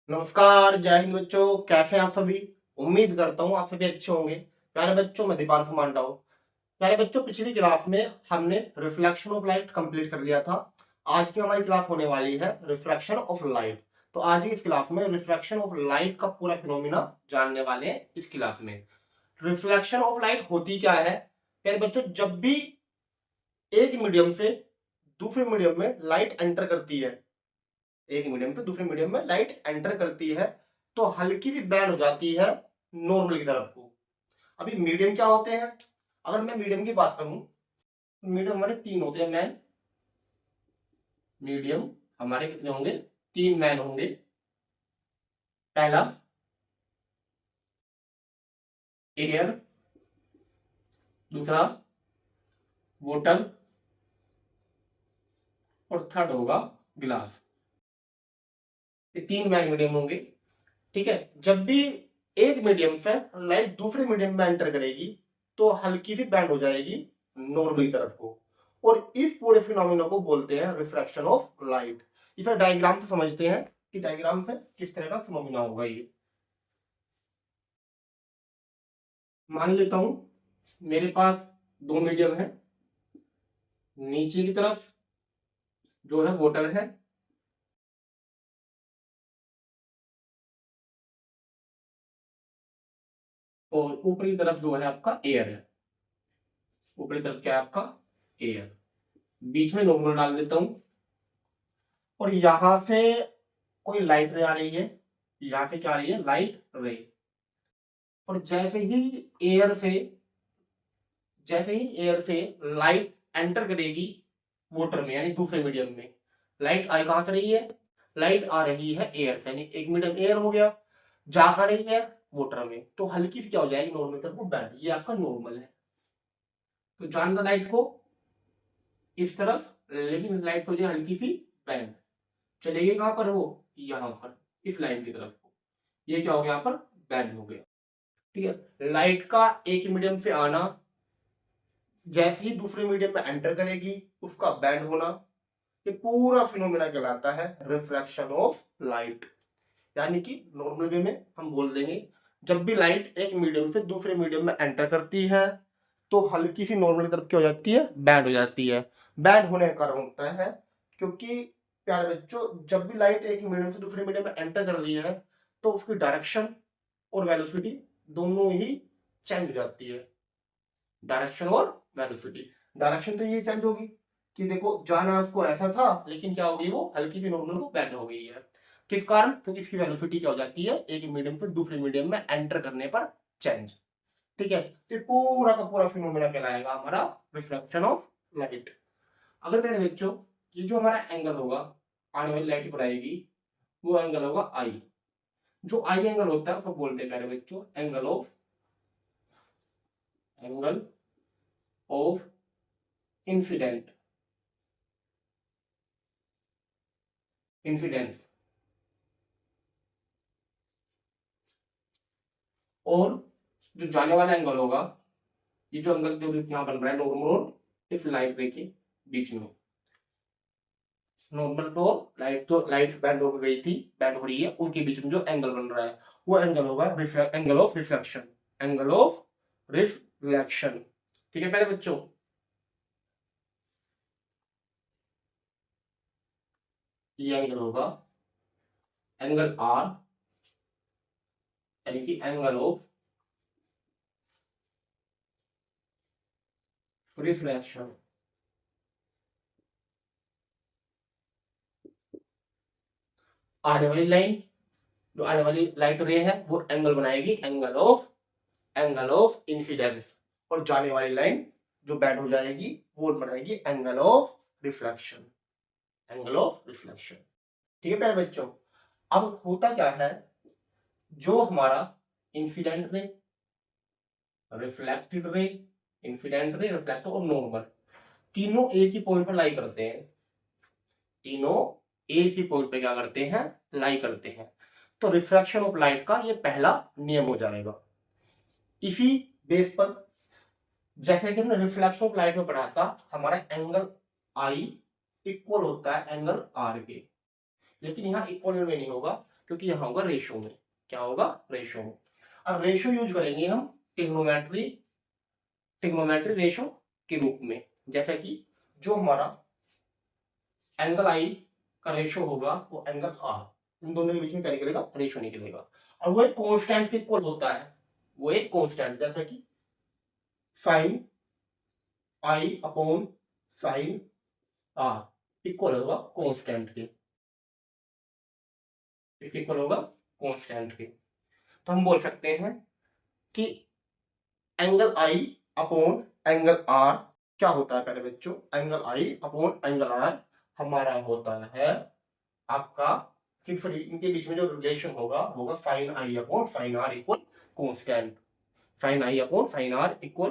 नमस्कार, जय हिंद बच्चों। कैसे हैं आप सभी? उम्मीद करता हूँ आप सभी अच्छे होंगे। प्यारे बच्चों, मैं दीपांशु मान रहा हूँ। प्यारे बच्चों, पिछली क्लास में हमने रिफ्लेक्शन ऑफ लाइट कंप्लीट कर लिया था। आज की हमारी क्लास होने वाली है रिफ्लेक्शन ऑफ लाइट। तो आज की इस क्लास में रिफ्लेक्शन ऑफ लाइट का पूरा फिनोमिना जानने वाले हैं इस क्लास में। रिफ्लेक्शन ऑफ लाइट होती क्या है? प्यारे बच्चों, जब भी एक मीडियम से दूसरे मीडियम में लाइट एंटर करती है, एक मीडियम से दूसरे मीडियम में लाइट एंटर करती है, तो हल्की सी बैंड हो जाती है नॉर्मल की तरफ को। अभी मीडियम क्या होते हैं? अगर मैं मीडियम की बात करूं, मीडियम हमारे तीन होते हैं मैन। मीडियम हमारे कितने होंगे? तीन मैन होंगे। पहला एयर, दूसरा वाटर और थर्ड होगा ग्लास। ये तीन मैन मीडियम होंगे। ठीक है, जब भी एक मीडियम से लाइट दूसरे मीडियम में एंटर करेगी तो हल्की सी बैंड हो जाएगी नॉर्मल तरफ को, और इस पूरे फिनोमिना को बोलते हैं रिफ्रैक्शन ऑफ लाइट। इसे डायग्राम से समझते हैं कि डायग्राम से किस तरह का फिनोमिना होगा ये। मान लेता हूं मेरे पास दो मीडियम है। नीचे की तरफ जो है वाटर है, और ऊपरी तरफ जो है आपका एयर है। ऊपरी तरफ क्या है आपका? एयर। बीच में नॉर्मल डाल देता हूं, और यहां से कोई लाइट रे आ रही है। यहां से क्या आ रही है? लाइट रे। और जैसे ही एयर से लाइट एंटर करेगी वाटर में, यानी दूसरे मीडियम में, लाइट आई कहां से रही है? लाइट आ रही है एयर से, यानी एक मीडियम एयर हो गया, जा कहां रही है? वाटर में। तो हल्की सी क्या हो जाएगी? नॉर्मल तरफ को बैंड। ये आपका नॉर्मल है। तो जान दो लाइट को इस तरफ, लेकिन लाइट को जो हल्की सी बैंड चलेगी कहां पर? वो यहां पर, इस लाइन की तरफ को। ये क्या हो गया? यहाँ पर बैंड हो गया। ठीक है, लाइट का एक मीडियम से आना, जैसे ही दूसरे मीडियम में एंटर करेगी उसका बैंड होना, ये पूरा फिनोमेना कहलाता है रिफ्रैक्शन ऑफ लाइट। यानी कि नॉर्मल वे में हम बोल देंगे, जब भी लाइट एक मीडियम से दूसरे मीडियम में एंटर करती है तो हल्की सी नॉर्मल की तरफ क्या हो जाती है? बैंड हो जाती है। बैंड होने का कारण होता है क्योंकि प्यारे बच्चों, जब भी लाइट एक मीडियम से दूसरे मीडियम में एंटर कर रही है तो उसकी डायरेक्शन और वेलोसिटी दोनों ही चेंज हो जाती है। डायरेक्शन और वेलोसिटी। डायरेक्शन तो ये चेंज होगी कि देखो, जाना उसको ऐसा था, लेकिन क्या हो गई? वो हल्की सी नॉर्मल को बैंड हो गई है। किस कारण? क्योंकि इसकी वेलोसिटी क्या हो जाती है? एक मीडियम से दूसरे मीडियम में एंटर करने पर चेंज। ठीक है, फिर पूरा का पूरा फिनोमेना कहलाएगा हमारा रिफ्लेक्शन ऑफ लाइट। अगर मेरे बच्चों, ये जो हमारा एंगल होगा, आने वाली लाइट पर आएगी, वो एंगल होगा आई। जो आई एंगल होता है उसको बोलते हैं मेरे बच्चों एंगल ऑफ इंसिडेंस। और जो जाने वाला एंगल होगा, ये जो एंगल जो यहाँ बन रहा है नॉर्मल और इस लाइट रे के बीच में, नॉर्मल तो लाइट, जो लाइट बैंड हो गई थी, बैंड हो रही है, उनके बीच में जो एंगल बन रहा है वो एंगल होगा angle of reflection. Angle of reflection. ठीक है मेरे बच्चों, ये एंगल होगा एंगल आर, यानी कि एंगल ऑफ रिफ्लेक्शन। आने वाली लाइन, जो आने वाली लाइट रे है, वो एंगल बनाएगी एंगल ऑफ इंसिडेंस। और जाने वाली लाइन जो बैंड हो जाएगी वो बनाएगी एंगल ऑफ रिफ्लेक्शन। ठीक है प्यारे बच्चों, अब होता क्या है? जो हमारा incident ray, reflected ray, incident ray, reflected और नॉर्मल, तीनों एक ही पॉइंट पर लाई करते हैं। तीनों एक ही पॉइंट पे क्या करते हैं? लाई करते हैं। तो रिफ्रैक्शन ऑफ लाइट का ये पहला नियम हो जाएगा। इसी बेस पर, जैसे कि हमने रिफ्लेक्शन ऑफ लाइट में पढ़ा था, हमारा एंगल आई इक्वल होता है एंगल आर के। लेकिन यहाँ इक्वल में नहीं होगा, क्योंकि यहाँ होगा रेशो में। क्या होगा? रेशो में। अब रेशो यूज करेंगे हम ट्रिग्नोमेट्री रेशो के रूप में। जैसे कि जो हमारा एंगल आई का रेशो होगा वो एंगल आर, इन दोनों के बीच में क्या निकलेगा? रेशो निकलेगा। और वो एक कांस्टेंट के इक्वल होता है। वो एक कांस्टेंट, जैसे कि sine i upon sine r equal होगा कांस्टेंट के। इसके इक्वल होगा कांस्टेंट के। तो हम बोल सकते हैं कि angle i upon angle r क्या होता है? पहले बच्चों, angle i upon angle r हमारा होता है आपका, कि फिर इनके बीच में जो रिलेशन होगा sine i upon sine r equal constant. Sine i upon sine r equal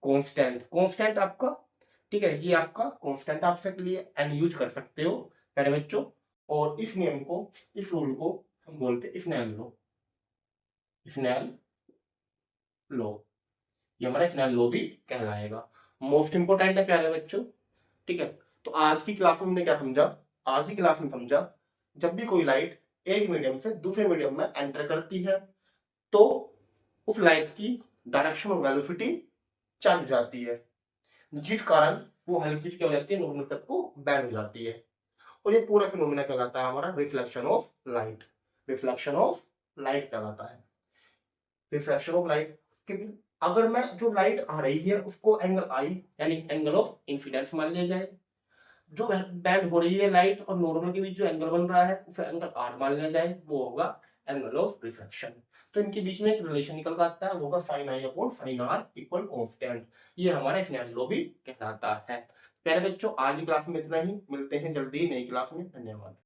constant. Constant आपका, ठीक है, ये आपका कांस्टेंट आप इसके लिए एन यूज कर सकते हो पहले बच्चों। और इस नियम को, इस रूल को हम बोलते हैं स्नेल लॉ। स्नेल लॉ, ये हमारा स्नेल लॉ भी कहलाएगा। मोस्ट इंपोर्टेंट है प्यारे बच्चों, ठीक है। तो आज की क्लास में हमने क्या समझा? आज की क्लास में समझा, जब भी कोई लाइट एक मीडियम से दूसरे मीडियम में एंटर करती है तो उस लाइट की डायरेक्शन और वेलोसिटी चेंज हो जाती है, जिस कारण वो हल्की सी क्या हो जाती है? नॉर्मल तक को बैंड हो जाती है। और ये पूरा फिनोमेना कहलाता है हमारा reflection of light. Reflection of light कहलाता है। रिफ्लेक्शन ऑफ लाइट, क्योंकि अगर मैं जो लाइट आ रही है उसको एंगल आई यानी एंगल ऑफ इंसिडेंस मान लिया जाए, जो बैंड हो रही है लाइट और नॉर्मल के बीच जो एंगल बन रहा है उसे एंगल आर मान लिया जाए, वो होगा एंगल ऑफ रिफ्रैक्शन। तो इनके बीच में एक रिलेशन निकल कर आता है, वो होगा sine i upon sine r equal constant. ये हमारा स्नेल लॉ भी कहलाता है। प्यारे बच्चों, आज की क्लास में इतना ही, मिलते हैं जल्दी नई क्लास में। धन्यवाद।